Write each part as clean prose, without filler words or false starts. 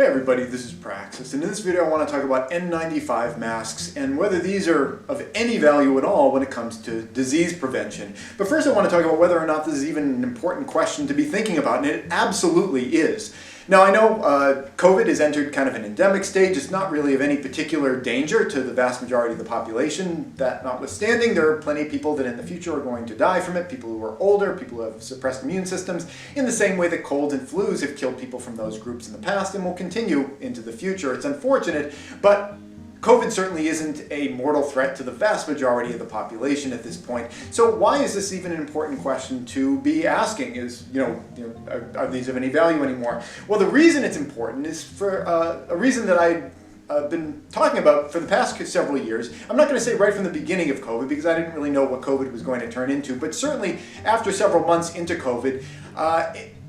Hey everybody, this is Praxis, and in this video I want to talk about N95 masks and whether these are of any value at all when it comes to disease prevention. But first I want to talk about whether or not this is even an important question to be thinking about, and it absolutely is. Now I know COVID has entered kind of an endemic stage. It's not really of any particular danger to the vast majority of the population. That notwithstanding, there are plenty of people that in the future are going to die from it, people who are older, people who have suppressed immune systems, in the same way that colds and flus have killed people from those groups in the past and will continue into the future. It's unfortunate, but COVID certainly isn't a mortal threat to the vast majority of the population at this point. So why is this even an important question to be asking? Are these of any value anymore? Well, the reason it's important is for a reason that I've been talking about for the past several years. I'm not going to say right from the beginning of COVID because I didn't really know what COVID was going to turn into, but certainly after several months into COVID,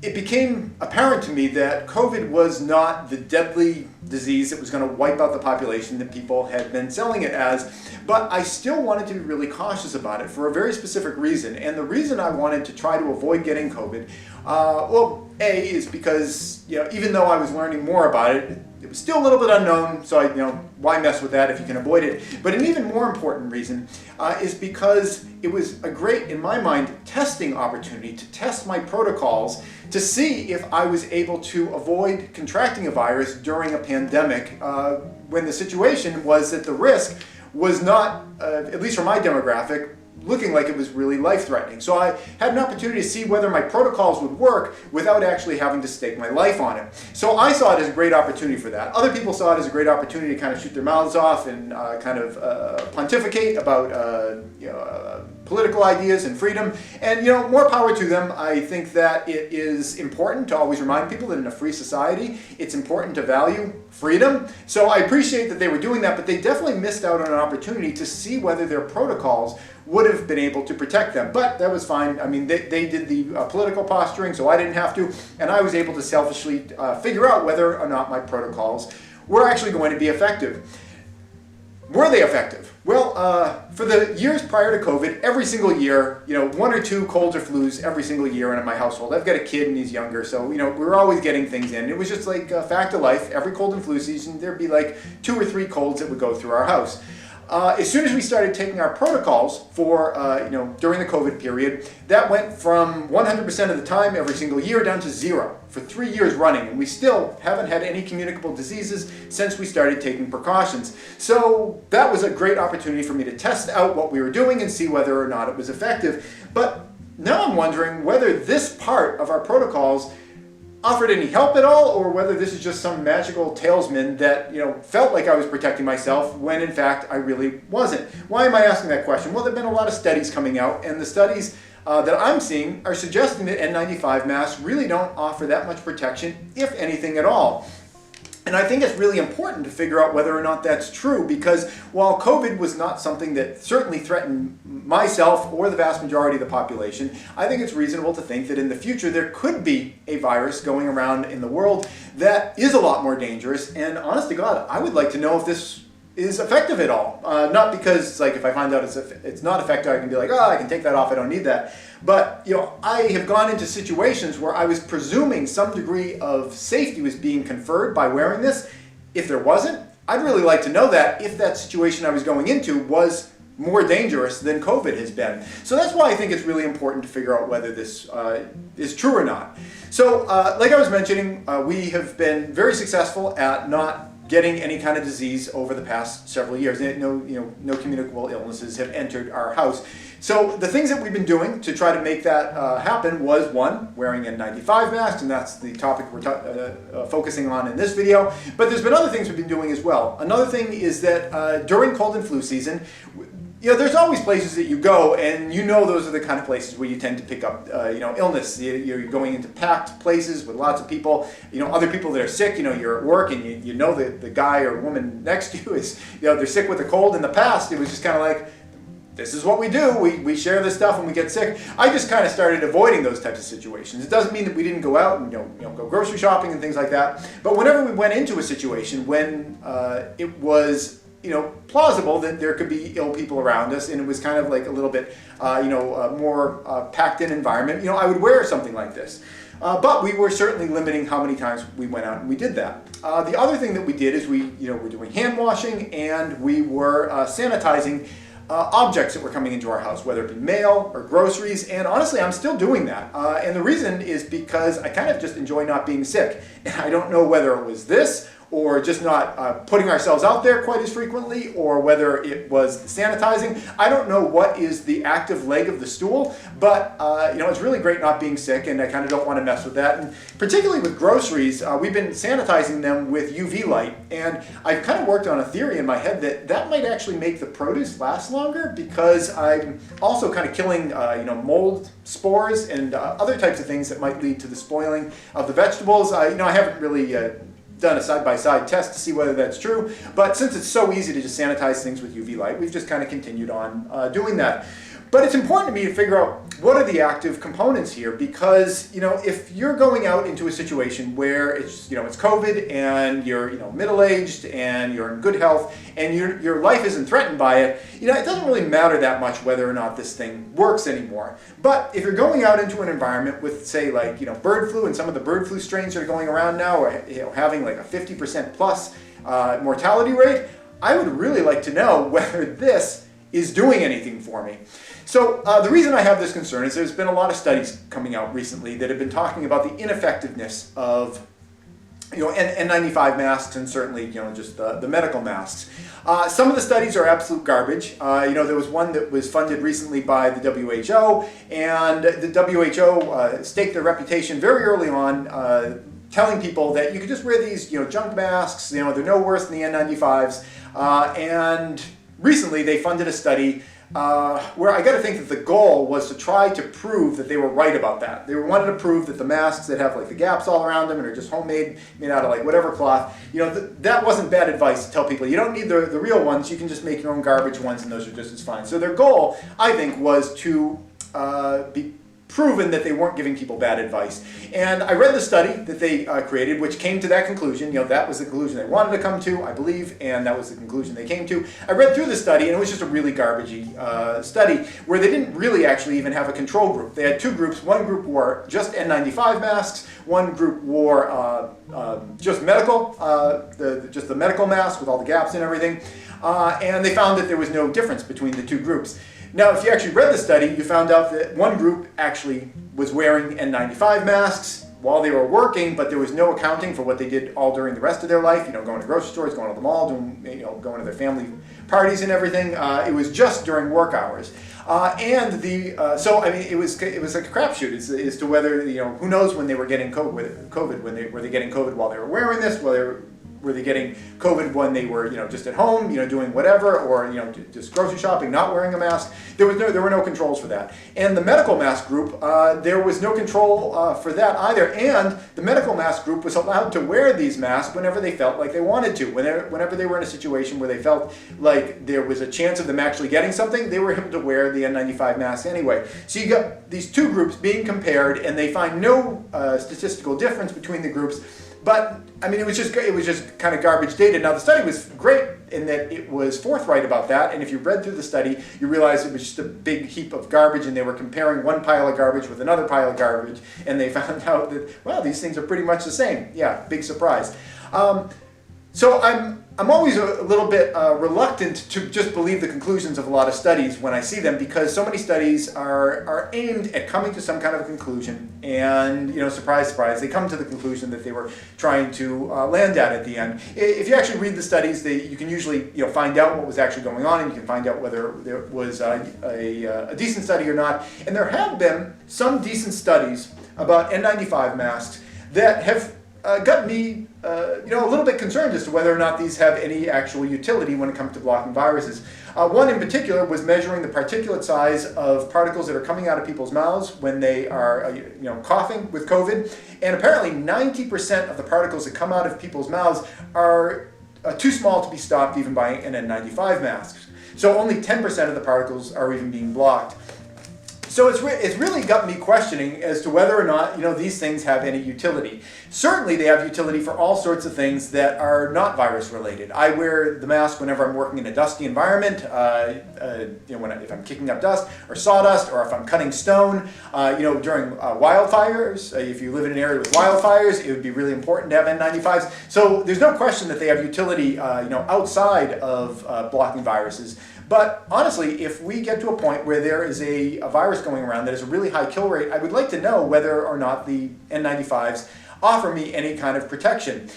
it became apparent to me that COVID was not the deadly disease that was going to wipe out the population that people had been selling it as, but I still wanted to be really cautious about it for a very specific reason. And the reason I wanted to try to avoid getting COVID, well, A, is because even though I was learning more about it, it was still a little bit unknown, so why mess with that if you can avoid it? But an even more important reason is because it was a great, in my mind, testing opportunity to test my protocols to see if I was able to avoid contracting a virus during a pandemic when the situation was that the risk was not, at least for my demographic, looking like it was really life-threatening. So I had an opportunity to see whether my protocols would work without actually having to stake my life on it. So I saw it as a great opportunity for that. Other people saw it as a great opportunity to kind of shoot their mouths off and kind of pontificate about political ideas and freedom. And more power to them. I think that it is important to always remind people that in a free society, it's important to value freedom. So I appreciate that they were doing that, but they definitely missed out on an opportunity to see whether their protocols would have been able to protect them. But that was fine. I mean, they did the political posturing, so I didn't have to, and I was able to selfishly figure out whether or not my protocols were actually going to be effective. Were they effective? Well, for the years prior to COVID, every single year, one or two colds or flus every single year in my household. I've got a kid and he's younger, so we were always getting things in. It was just like a fact of life. Every cold and flu season, there'd be like 2 or 3 colds that would go through our house. As soon as we started taking our protocols for, during the COVID period, that went from 100% of the time every single year down to 0 for 3 years running. And we still haven't had any communicable diseases since we started taking precautions. So that was a great opportunity for me to test out what we were doing and see whether or not it was effective. But now I'm wondering whether this part of our protocols offered any help at all, or whether this is just some magical talisman that felt like I was protecting myself when in fact I really wasn't. Why am I asking that question? Well, there have been a lot of studies coming out, and the studies that I'm seeing are suggesting that N95 masks really don't offer that much protection, if anything at all. And I think it's really important to figure out whether or not that's true, because while COVID was not something that certainly threatened myself or the vast majority of the population, I think it's reasonable to think that in the future there could be a virus going around in the world that is a lot more dangerous. And honest to God, I would like to know if this is effective at all. Not because if I find out it's not effective, I can be like, oh, I can take that off, I don't need that. But I have gone into situations where I was presuming some degree of safety was being conferred by wearing this. If there wasn't, I'd really like to know that if that situation I was going into was more dangerous than COVID has been. So that's why I think it's really important to figure out whether this is true or not. So like I was mentioning, we have been very successful at not getting any kind of disease over the past several years. No communicable illnesses have entered our house. So the things that we've been doing to try to make that happen was, one, wearing N95 masks, and that's the topic we're focusing on in this video. But there's been other things we've been doing as well. Another thing is that during cold and flu season, there's always places that you go, and those are the kind of places where you tend to pick up, illness. You're going into packed places with lots of people, other people that are sick. You're at work, and the guy or woman next to you is, they're sick with a cold. In the past, it was just kind of like, this is what we do. We share this stuff when we get sick. I just kind of started avoiding those types of situations. It doesn't mean that we didn't go out and go grocery shopping and things like that. But whenever we went into a situation when it was plausible that there could be ill people around us, and it was kind of like a little bit, more packed-in environment, I would wear something like this. But we were certainly limiting how many times we went out and we did that. The other thing that we did is we were doing hand washing, and we were sanitizing objects that were coming into our house, whether it be mail or groceries, and honestly, I'm still doing that. And the reason is because I kind of just enjoy not being sick. And I don't know whether it was this, or just not putting ourselves out there quite as frequently, or whether it was sanitizing. I don't know what is the active leg of the stool, but it's really great not being sick, and I kind of don't want to mess with that. And particularly with groceries, we've been sanitizing them with UV light, and I've kind of worked on a theory in my head that that might actually make the produce last longer, because I'm also kind of killing mold spores and other types of things that might lead to the spoiling of the vegetables. I haven't really done a side-by-side test to see whether that's true, but since it's so easy to just sanitize things with UV light, we've just kind of continued on doing that. But it's important to me to figure out what are the active components here, because if you're going out into a situation where it's it's COVID and you're middle-aged and you're in good health and your life isn't threatened by it, it doesn't really matter that much whether or not this thing works anymore. But if you're going out into an environment with, say, like bird flu, and some of the bird flu strains that are going around now are having like a 50% plus mortality rate, I would really like to know whether this is doing anything for me. So the reason I have this concern is there's been a lot of studies coming out recently that have been talking about the ineffectiveness of N95 masks, and certainly just the medical masks. Some of the studies are absolute garbage. There was one that was funded recently by the WHO, and the WHO staked their reputation very early on, telling people that you could just wear these junk masks, they're no worse than the N95s, and recently they funded a study where I got to think that the goal was to try to prove that they were right about that. They wanted to prove that the masks that have like the gaps all around them and are just homemade, made out of like whatever cloth, that wasn't bad advice to tell people. You don't need the real ones, you can just make your own garbage ones, and those are just as fine. So their goal, I think, was to be proven that they weren't giving people bad advice. And I read the study that they created, which came to that conclusion. That was the conclusion they wanted to come to, I believe, and that was the conclusion they came to. I read through the study, and it was just a really garbagey study where they didn't really actually even have a control group. They had two groups. One group wore just N95 masks. One group wore just medical, just the medical mask with all the gaps and everything. And they found that there was no difference between the two groups. Now, if you actually read the study, you found out that one group actually was wearing N95 masks while they were working, but there was no accounting for what they did all during the rest of their life, going to grocery stores, going to the mall, going to their family parties and everything. It was just during work hours. It was like a crapshoot as to whether, who knows when they were getting COVID, were they getting COVID while they were wearing this, were they getting COVID when they were, just at home, doing whatever, or just grocery shopping, not wearing a mask? There were no controls for that. And the medical mask group, there was no control for that either. And the medical mask group was allowed to wear these masks whenever they felt like they wanted to. Whenever they were in a situation where they felt like there was a chance of them actually getting something, they were able to wear the N95 mask anyway. So you got these two groups being compared, and they find no statistical difference between the groups. But it was just kind of garbage data. Now the study was great in that it was forthright about that, and if you read through the study, you realize it was just a big heap of garbage, and they were comparing one pile of garbage with another pile of garbage, and they found out that, well, these things are pretty much the same. Yeah, big surprise. So I'm always a little bit reluctant to just believe the conclusions of a lot of studies when I see them, because so many studies are aimed at coming to some kind of a conclusion, and surprise, surprise, they come to the conclusion that they were trying to land at the end. If you actually read the studies, you can usually find out what was actually going on, and you can find out whether there was a decent study or not. And there have been some decent studies about N95 masks that have got me a little bit concerned as to whether or not these have any actual utility when it comes to blocking viruses. One in particular was measuring the particulate size of particles that are coming out of people's mouths when they are coughing with COVID, and apparently 90% of the particles that come out of people's mouths are too small to be stopped even by an N95 mask. So only 10% of the particles are even being blocked. So it's really got me questioning as to whether or not, these things have any utility. Certainly they have utility for all sorts of things that are not virus related. I wear the mask whenever I'm working in a dusty environment, if I'm kicking up dust or sawdust, or if I'm cutting stone, during wildfires. If you live in an area with wildfires, it would be really important to have N95s. So there's no question that they have utility, outside of blocking viruses. But honestly, if we get to a point where there is a virus going around that has a really high kill rate, I would like to know whether or not the N95s offer me any kind of protection.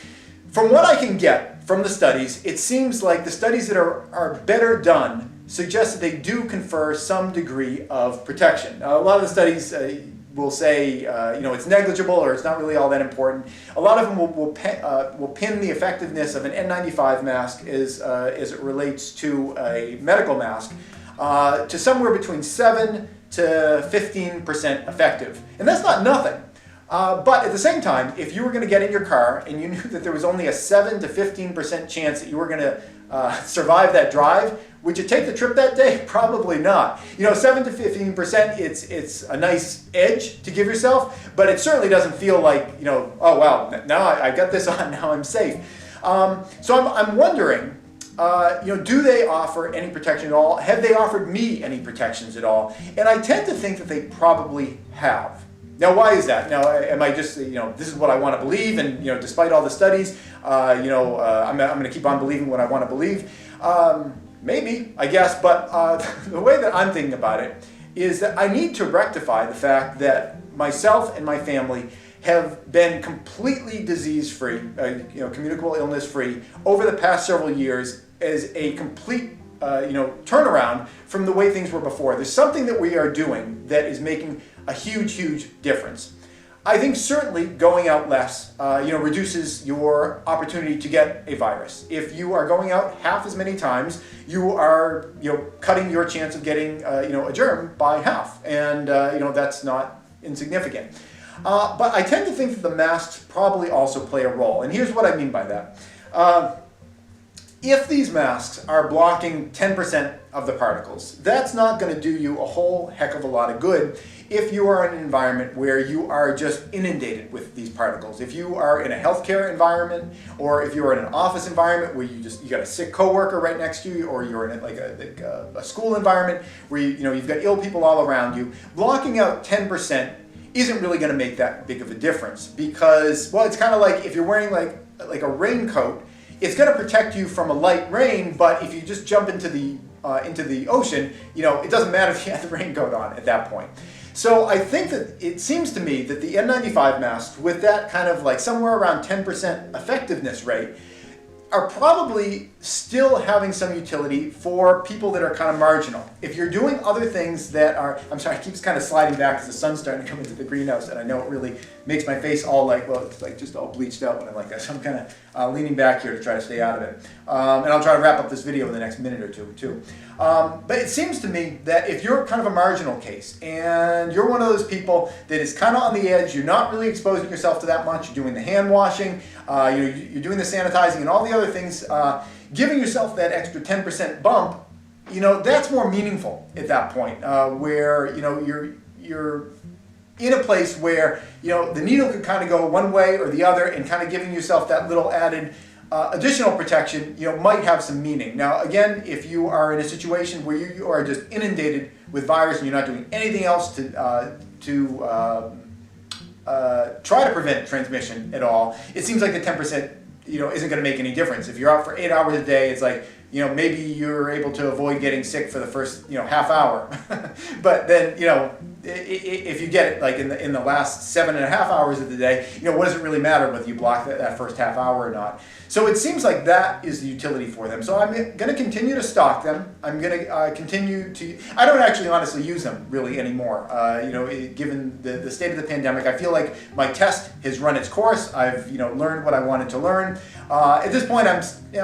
From what I can get from the studies, it seems like the studies that are better done suggest that they do confer some degree of protection. Now, a lot of the studies will say, it's negligible or it's not really all that important. A lot of them will pin the effectiveness of an N95 mask as it relates to a medical mask to somewhere between 7 to 15% effective. And that's not nothing. But at the same time, if you were going to get in your car and you knew that there was only a 7 to 15% chance that you were going to survive that drive, would you take the trip that day? Probably not. 7 to 15%, it's a nice edge to give yourself, but it certainly doesn't feel like, oh wow, now I got this on, now I'm safe. So I'm wondering, do they offer any protection at all? Have they offered me any protections at all? And I tend to think that they probably have. Now, why is that? Now, am I just, this is what I want to believe, and, despite all the studies, I'm going to keep on believing what I want to believe? Maybe, I guess, but the way that I'm thinking about it is that I need to rectify the fact that myself and my family have been completely disease-free, communicable illness-free over the past several years as a complete turnaround from the way things were before. There's something that we are doing that is making a huge, huge difference. I think certainly going out less, reduces your opportunity to get a virus. If you are going out half as many times, you are, cutting your chance of getting, a germ by half, and that's not insignificant. But I tend to think that the masks probably also play a role, and here's what I mean by that. If these masks are blocking 10% of the particles, that's not going to do you a whole heck of a lot of good if you are in an environment where you are just inundated with these particles. If you are in a healthcare environment, or if you are in an office environment where you got a sick coworker right next to you, or you're in a school environment where you've got ill people all around you, blocking out 10% isn't really going to make that big of a difference, because, well, it's kind of like if you're wearing like a raincoat. It's going to protect you from a light rain, but if you just jump into the ocean, it doesn't matter if you have the raincoat on at that point. So I think that it seems to me that the N95 masks, with that kind of like somewhere around 10% effectiveness rate, are probably still having some utility for people that are kind of marginal. If you're doing other things that are, I'm sorry, I keep kind of sliding back because the sun's starting to come into the greenhouse, and I know it really makes my face all it's like just all bleached out when I'm like that. So I'm kind of leaning back here to try to stay out of it. And I'll try to wrap up this video in the next minute or two, too. But it seems to me that if you're kind of a marginal case, and you're one of those people that is kind of on the edge, you're not really exposing yourself to that much, you're doing the hand washing, you're doing the sanitizing and all the other things, giving yourself that extra 10% bump, that's more meaningful at that point, where you're in a place where the needle could kind of go one way or the other, and kind of giving yourself that little added additional protection might have some meaning. Now again, if you are in a situation where you are just inundated with virus and you're not doing anything else to try to prevent transmission at all, it seems like the 10% isn't going to make any difference. If you're out for 8 hours a day, it's like, maybe you're able to avoid getting sick for the first, half hour. But then, if you get it like in the last 7.5 hours of the day, what does it really matter whether you block that first half hour or not? So it seems like that is the utility for them. So I'm going to continue to stock them. I'm going to continue to, I don't actually honestly use them really anymore. Given the state of the pandemic, I feel like my test has run its course. I've, learned what I wanted to learn. At this point, I'm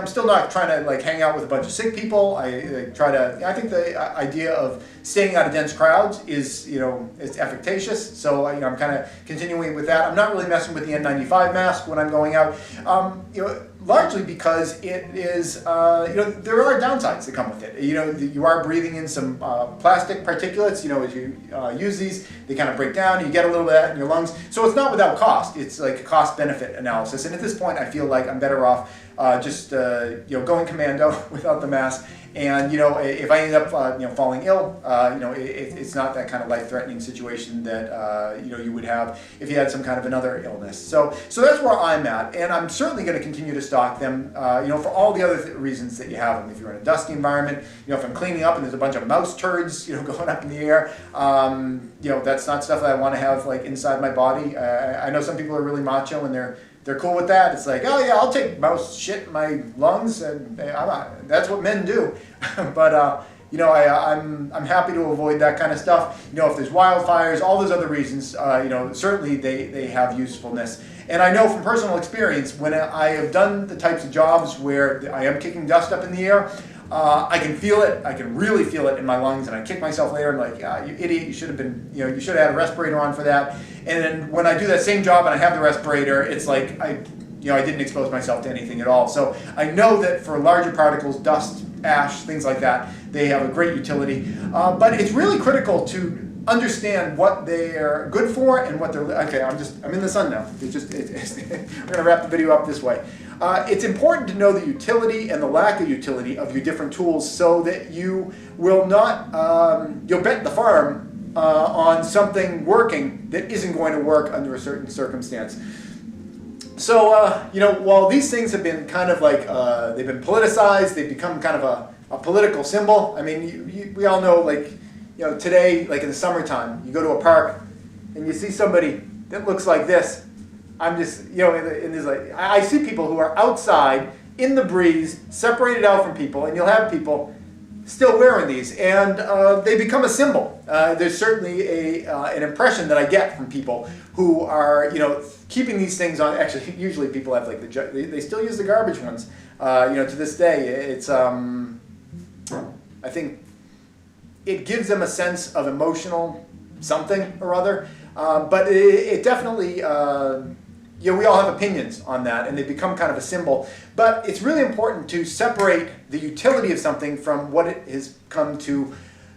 still not trying to like hang out with a bunch of sick people. I think the idea of staying out of dense crowds is, it's efficacious. So I'm kind of continuing with that. I'm not really messing with the N95 mask when I'm going out. largely because it is, there are downsides that come with it. You are breathing in some plastic particulates, as you use these, they kind of break down, you get a little bit of that in your lungs. So it's not without cost, it's like a cost-benefit analysis. And at this point, I feel like I'm better off just going commando without the mask. And if I end up falling ill, it's not that kind of life-threatening situation that you would have if you had some kind of another illness. So that's where I'm at, and I'm certainly going to continue to stock them. For all the other reasons that you have them. If you're in a dusty environment, if I'm cleaning up and there's a bunch of mouse turds, going up in the air, that's not stuff that I want to have like inside my body. I know some people are really macho and they're cool with that. It's like, oh yeah, I'll take mouse shit in my lungs, and that's what men do. But I'm happy to avoid that kind of stuff. If there's wildfires, all those other reasons, certainly they have usefulness. And I know from personal experience, when I have done the types of jobs where I am kicking dust up in the air, I can feel it. I can really feel it in my lungs, and I kick myself later and like, you idiot, you should have been, you should have had a respirator on for that. And then when I do that same job and I have the respirator, it's like I didn't expose myself to anything at all. So I know that for larger particles, dust, ash, things like that, they have a great utility. But it's really critical to understand what they're good for and what they're, okay, I'm in the sun now. We're gonna wrap the video up this way. It's important to know the utility and the lack of utility of your different tools so that you will not, you'll bet the farm on something working that isn't going to work under a certain circumstance. So, while these things have been kind of like, they've been politicized, they've become kind of a political symbol. I mean, we all know, like, today, like in the summertime, you go to a park and you see somebody that looks like this. I'm just, I see people who are outside in the breeze, separated out from people, and you'll have people still wearing these, and they become a symbol. There's certainly an impression that I get from people who are, keeping these things on. Actually, usually people have like they still use the garbage ones. To this day, it's I think it gives them a sense of emotional something or other. But it definitely. We all have opinions on that, and they become kind of a symbol. But it's really important to separate the utility of something from what it has come to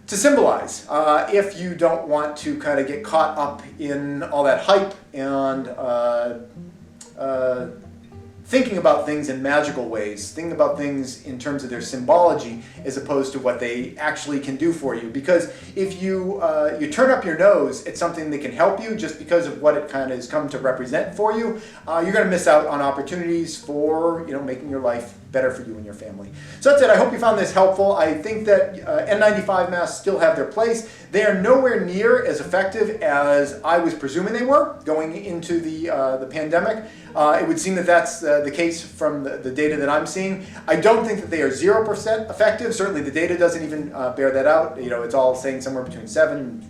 symbolize. If you don't want to kind of get caught up in all that hype and thinking about things in magical ways, thinking about things in terms of their symbology as opposed to what they actually can do for you. Because if you turn up your nose at something that can help you just because of what it kind of has come to represent for you, you're going to miss out on opportunities for making your life better for you and your family. So that's it. I hope you found this helpful. I think that N95 masks still have their place. They are nowhere near as effective as I was presuming they were going into the pandemic. It would seem that that's the case from the data that I'm seeing. I don't think that they are 0% effective. Certainly the data doesn't even bear that out. It's all saying somewhere between 7 and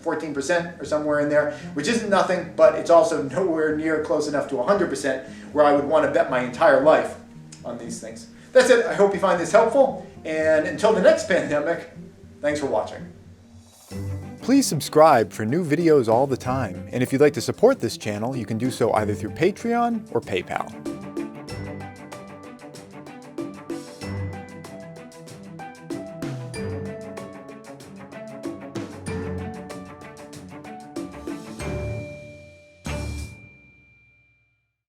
14% or somewhere in there, which isn't nothing, but it's also nowhere near close enough to 100% where I would want to bet my entire life on these things. That's it. I hope you find this helpful, and until the next pandemic, thanks for watching. Please subscribe for new videos all the time, and if you'd like to support this channel, you can do so either through Patreon or PayPal.